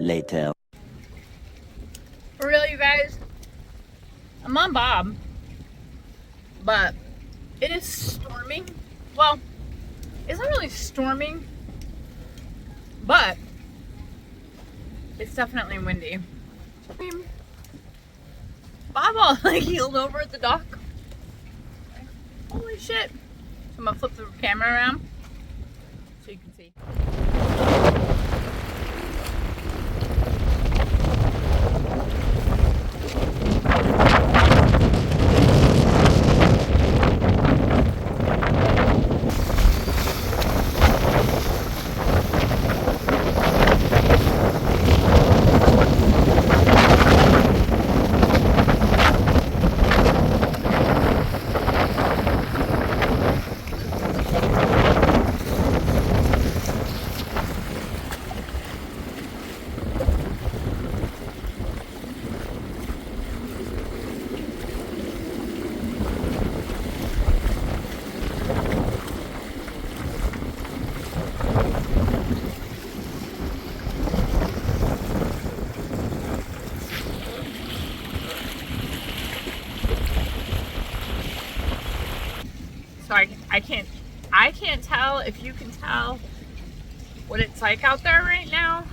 later. For real, you guys, I'm on Bob, but it is storming. Well, it's not really storming, but it's definitely windy. Bob all like heeled over at the dock. Holy shit. So I'm gonna flip the camera around so you can see. So I can't tell if you can tell what it's like out there right now.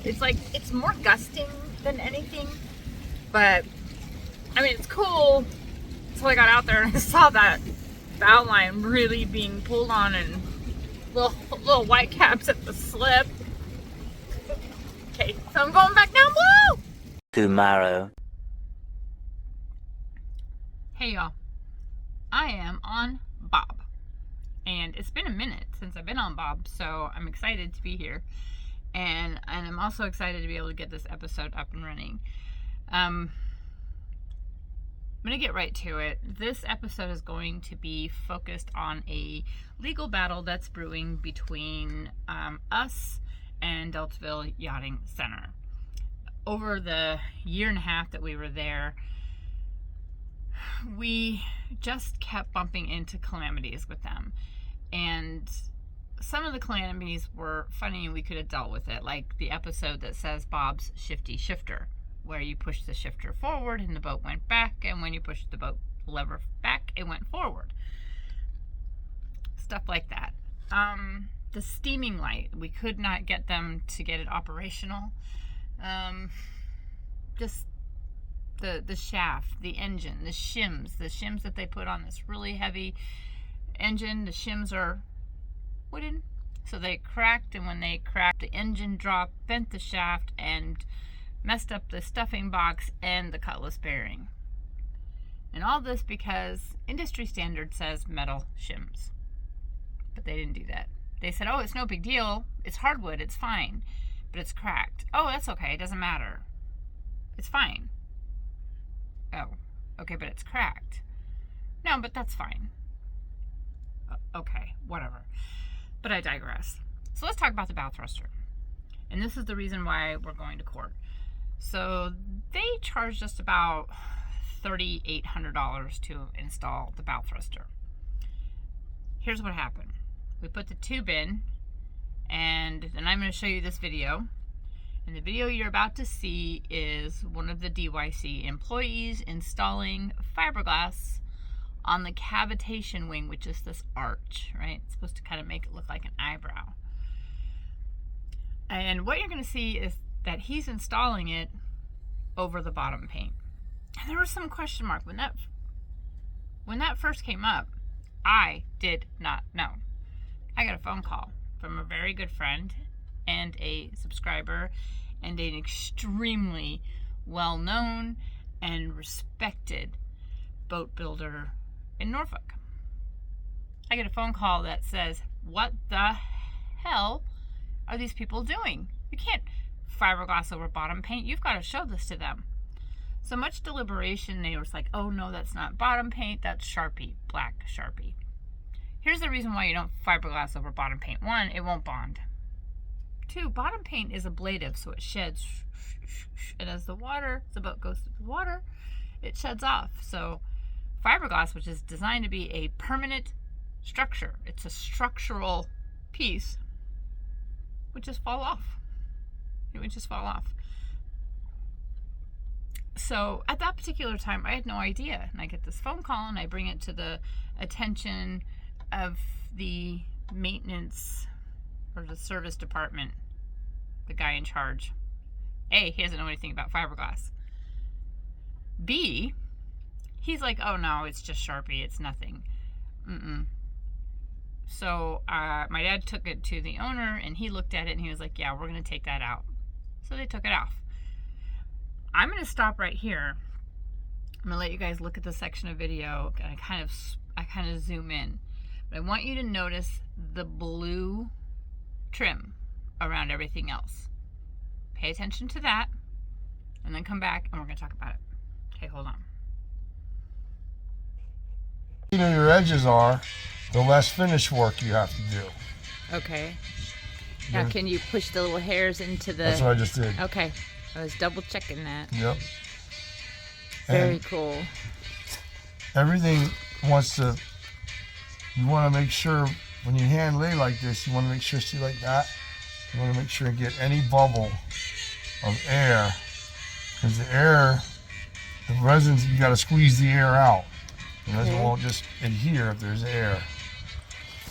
It's like, it's more gusting than anything, but I mean, it's cool until I got out there and I saw that bow line really being pulled on and little white caps at the slip. Okay, so I'm going back down. Woo! Tomorrow. Hey y'all, I am on Bob, and it's been a minute since I've been on Bob, so I'm excited to be here, and I'm also excited to be able to get this episode up and running. I'm gonna get right to it. This episode is going to be focused on a legal battle that's brewing between us and Deltaville Yachting Center. Over the year and a half that we were there, we just kept bumping into calamities with them, and some of the calamities were funny and we could have dealt with it, like the episode that says Bob's shifty shifter, where you push the shifter forward and the boat went back, and when you pushed the boat lever back, it went forward. Stuff like that. The steaming light, we could not get them to get it operational. Just the shaft, the engine, the shims that they put on this really heavy engine. The shims are wooden, so they cracked, and when they cracked, the engine dropped, bent the shaft, and messed up the stuffing box and the cutlass bearing. And all this because industry standard says metal shims, but they didn't do that. They said, oh, it's no big deal, it's hardwood, it's fine, but it's cracked. Oh, that's okay, it doesn't matter, it's fine. Oh, okay, but it's cracked. No, but that's fine. Okay, whatever. But I digress. So let's talk about the bow thruster. And this is the reason why we're going to court. So they charged us about $3,800 to install the bow thruster. Here's what happened. We put the tube in, and then I'm going to show you this video. And the video you're about to see is one of the DYC employees installing fiberglass on the cavitation wing, which is this arch, right? It's supposed to kind of make it look like an eyebrow. And what you're going to see is that he's installing it over the bottom paint. And there was some question mark when that first came up. I did not know. I got a phone call from a very good friend and a subscriber and an extremely well-known and respected boat builder in Norfolk. I get a phone call that says, what the hell are these people doing? You can't fiberglass over bottom paint. You've got to show this to them. So much deliberation, they were like, oh no, that's not bottom paint, that's Sharpie, black Sharpie. Here's the reason why you don't fiberglass over bottom paint. One, it won't bond. Two, bottom paint is ablative, so it sheds, and as the boat goes through the water, it sheds off. So fiberglass, which is designed to be a permanent structure, it's a structural piece, would just fall off. It would just fall off. So at that particular time, I had no idea. And I get this phone call and I bring it to the attention of the maintenance or the service department, the guy in charge. A, he doesn't know anything about fiberglass. B, he's like, oh no, it's just Sharpie, it's nothing. So my dad took it to the owner and he looked at it and he was like, yeah, we're going to take that out. So they took it off. I'm going to stop right here. I'm going to let you guys look at the section of video and I kind of zoom in. But I want you to notice the blue trim around everything else. Pay attention to that and then come back and we're going to talk about it. Okay, hold on. The cleaner your edges are, the less finish work you have to do. Okay. Now can you push the little hairs into the... That's what I just did. Okay. I was double checking that. Yep. Very cool. Everything wants to... You want to make sure when you hand lay like this, you want to make sure, see like that? You want to make sure you get any bubble of air. Because the air, the resins, you got to squeeze the air out. The resin won't just adhere if there's air.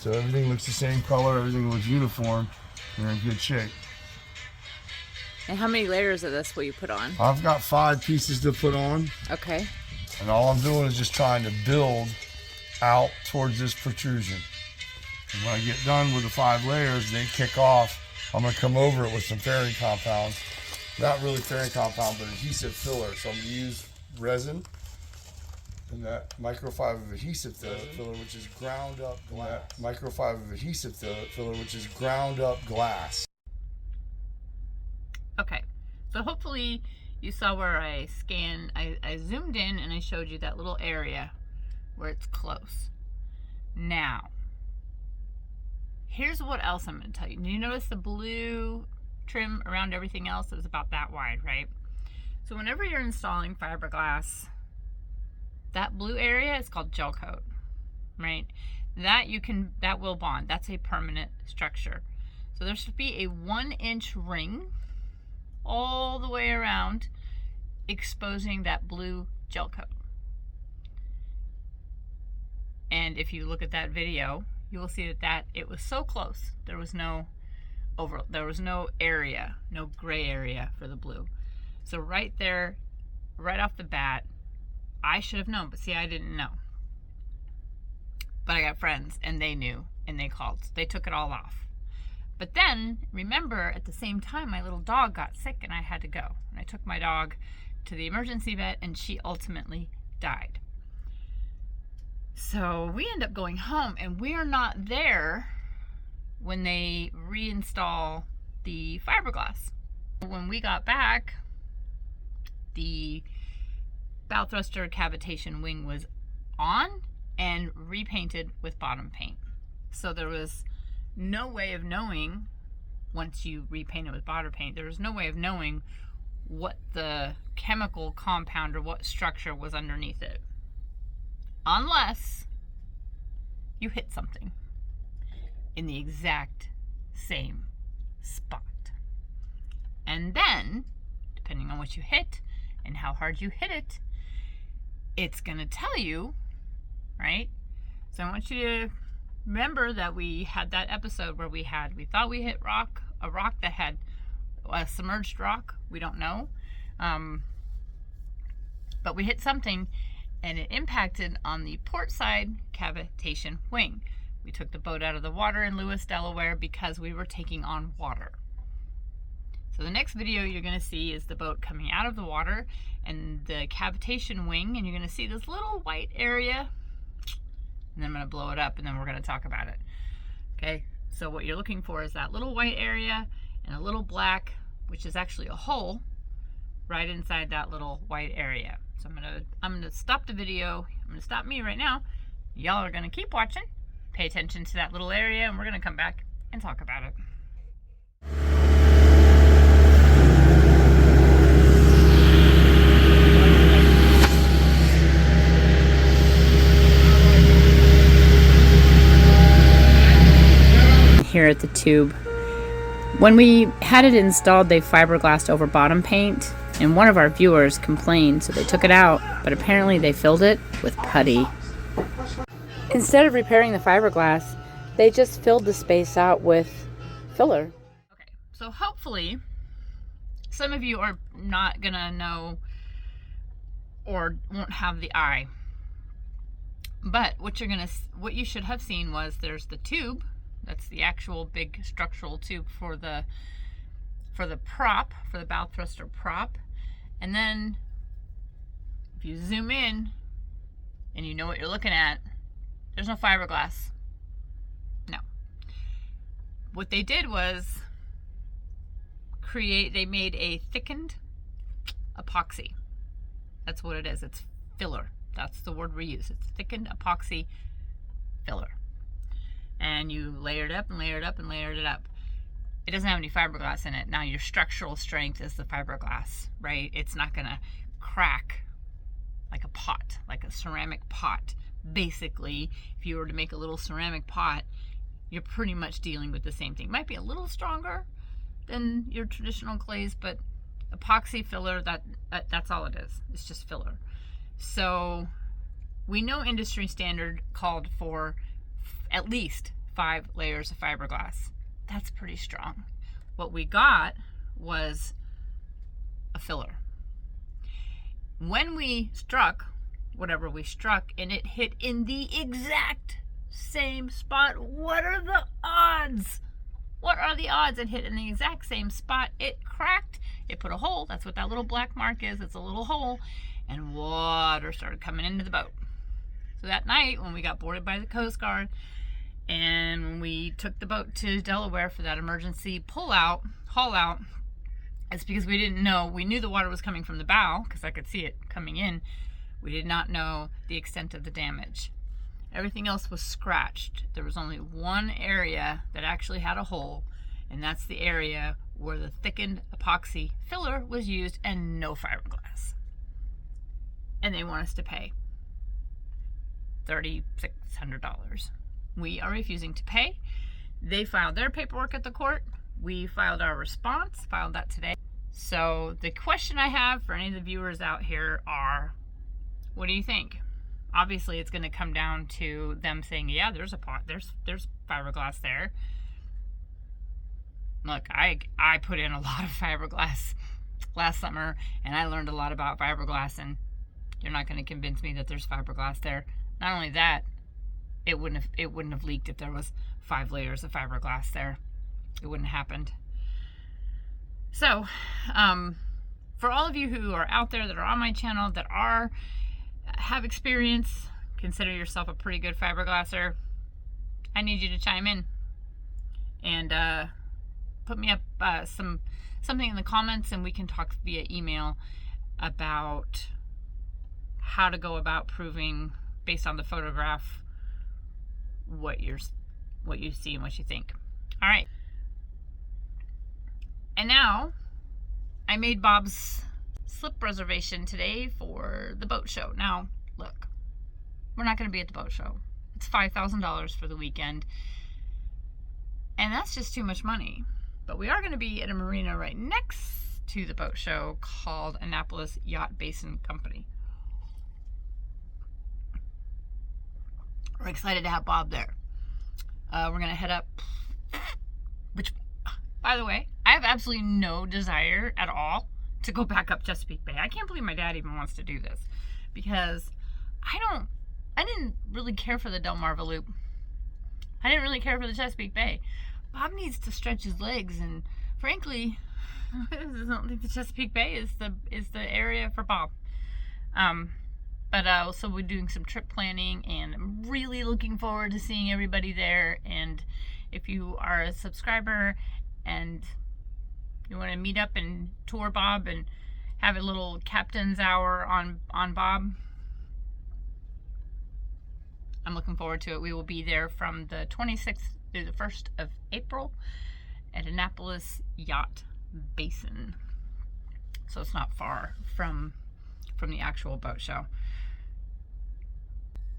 So everything looks the same color, everything looks uniform. You're in good shape. And how many layers of this will you put on? I've got 5 pieces to put on. Okay. And all I'm doing is just trying to build out towards this protrusion. And when I get done with the 5 layers, they kick off. I'm going to come over it with some fairing compound. Not really fairing compound, but adhesive filler. So I'm going to use resin and that microfiber adhesive filler, which is ground up glass. Microfiber adhesive filler, which is ground up glass. Okay, so hopefully you saw where I zoomed in and I showed you that little area where it's close. Now, here's what else I'm going to tell you. You notice the blue trim around everything else is about that wide, right? So whenever you're installing fiberglass, that blue area is called gel coat, right? That will bond. That's a permanent structure. So there should be a 1-inch ring all the way around exposing that blue gel coat. And if you look at that video, you will see that it was so close. There was no area, no gray area for the blue. So right there, right off the bat, I should have known, but see, I didn't know. But I got friends and they knew and they called. They took it all off. But then, remember, at the same time, my little dog got sick and I had to go. And I took my dog to the emergency vet and she ultimately died. So we end up going home and we're not there when they reinstall the fiberglass. When we got back, the bow thruster cavitation wing was on and repainted with bottom paint. So there was no way of knowing, once you repaint it with bottom paint, there was no way of knowing what the chemical compound or what structure was underneath it. Unless you hit something in the exact same spot. And then, depending on what you hit and how hard you hit it, it's going to tell you, right? So I want you to remember that we had that episode where we thought we hit a rock that had a submerged rock. We don't know. But we hit something and it impacted on the port side cavitation wing. We took the boat out of the water in Lewis, Delaware because we were taking on water. So the next video you're going to see is the boat coming out of the water and the cavitation wing, and you're going to see this little white area, and then I'm going to blow it up and then we're going to talk about it. Okay, so what you're looking for is that little white area and a little black, which is actually a hole right inside that little white area. So I'm gonna stop the video. I'm gonna stop me right now. Y'all are gonna keep watching, pay attention to that little area, and we're gonna come back and talk about it. Here at the tube, When we had it installed, they fiberglassed over bottom paint, and one of our viewers complained, so they took it out, but apparently they filled it with putty. Instead of repairing the fiberglass, they just filled the space out with filler. Okay, so hopefully some of you are not gonna know or won't have the eye, but what you should have seen was there's the tube. That's the actual big structural tube for the prop, for the bow thruster prop. And then if you zoom in and you know what you're looking at, there's no fiberglass. No. What they did was they made a thickened epoxy. That's what it is. It's filler. That's the word we use. It's thickened epoxy filler. And you layer it up and layer it up and layered it up. It doesn't have any fiberglass in it. Now your structural strength is the fiberglass, right? It's not gonna crack like a pot, like a ceramic pot. Basically, if you were to make a little ceramic pot, you're pretty much dealing with the same thing. Might be a little stronger than your traditional glaze, but epoxy filler, that's all it is. It's just filler. So we know industry standard called for at least 5 layers of fiberglass. That's pretty strong. What we got was a filler. When we struck whatever we struck and it hit in the exact same spot, what are the odds? What are the odds it hit in the exact same spot? It cracked, it put a hole. That's what that little black mark is. It's a little hole, and water started coming into the boat. So that night when we got boarded by the Coast Guard and when we took the boat to Delaware for that emergency haul out, it's because we didn't know. We knew the water was coming from the bow because I could see it coming in. We did not know the extent of the damage. Everything else was scratched. There was only one area that actually had a hole, and that's the area where the thickened epoxy filler was used and no fiberglass. And they want us to pay $3,600. We are refusing to pay. They filed their paperwork at the court. We filed our response, filed that today. So the question I have for any of the viewers out here are, what do you think? Obviously, it's going to come down to them saying, yeah, there's a pot, there's fiberglass there. Look, I put in a lot of fiberglass last summer, and I learned a lot about fiberglass, and you're not going to convince me that there's fiberglass there. Not only that, it wouldn't have leaked if there was 5 layers of fiberglass there. It wouldn't have happened. So, for all of you who are out there that are on my channel that have experience, consider yourself a pretty good fiberglasser, I need you to chime in and put me up something in the comments, and we can talk via email about how to go about proving, based on the photograph, what you see and what you think. All right. And now I made Bob's slip reservation today for the boat show. Now, look, we're not going to be at the boat show. It's $5,000 for the weekend, and that's just too much money. But we are going to be at a marina right next to the boat show called Annapolis Yacht Basin Company. We're excited to have Bob there. We're going to head up, which, by the way, I have absolutely no desire at all to go back up Chesapeake Bay. I can't believe my dad even wants to do this, because I didn't really care for the Delmarva Loop. I didn't really care for the Chesapeake Bay. Bob needs to stretch his legs, and frankly, I don't think the Chesapeake Bay is the area for Bob. But so we're doing some trip planning, and I'm really looking forward to seeing everybody there. And if you are a subscriber and you want to meet up and tour Bob and have a little captain's hour on Bob, I'm looking forward to it. We will be there from the 26th through the 1st of April at Annapolis Yacht Basin. So it's not far from the actual boat show.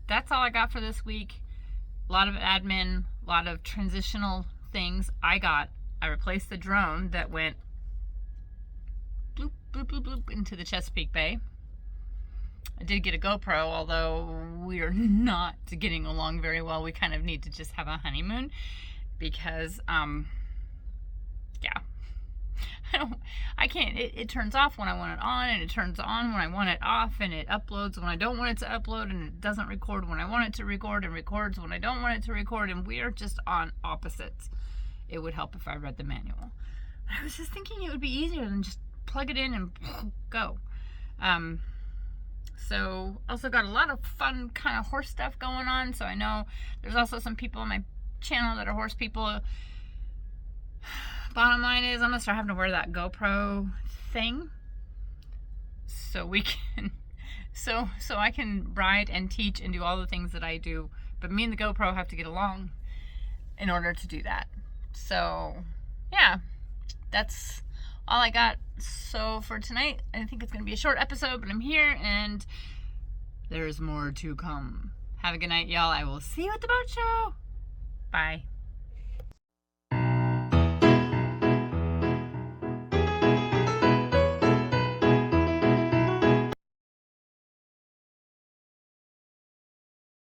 That's all I got for this week. A lot of admin, a lot of transitional things. I got I replaced the drone that went bloop, bloop, bloop, bloop into the Chesapeake Bay. I did get a GoPro, although we are not getting along very well. We kind of need to just have a honeymoon because, yeah. I can't, it turns off when I want it on, and it turns on when I want it off, and it uploads when I don't want it to upload, and it doesn't record when I want it to record, and records when I don't want it to record, and we are just on opposites. It would help if I read the manual. I was just thinking it would be easier than just plug it in and go. So also got a lot of fun kind of horse stuff going on. So I know there's also some people on my channel that are horse people. Bottom line is I'm gonna start having to wear that GoPro thing so we can so I can ride and teach and do all the things that I do, but me and the GoPro have to get along in order to do that. So yeah, that's all I got. So for tonight, I think it's gonna be a short episode, but I'm here and there's more to come. Have a good night, y'all. I will see you at the boat show. Bye.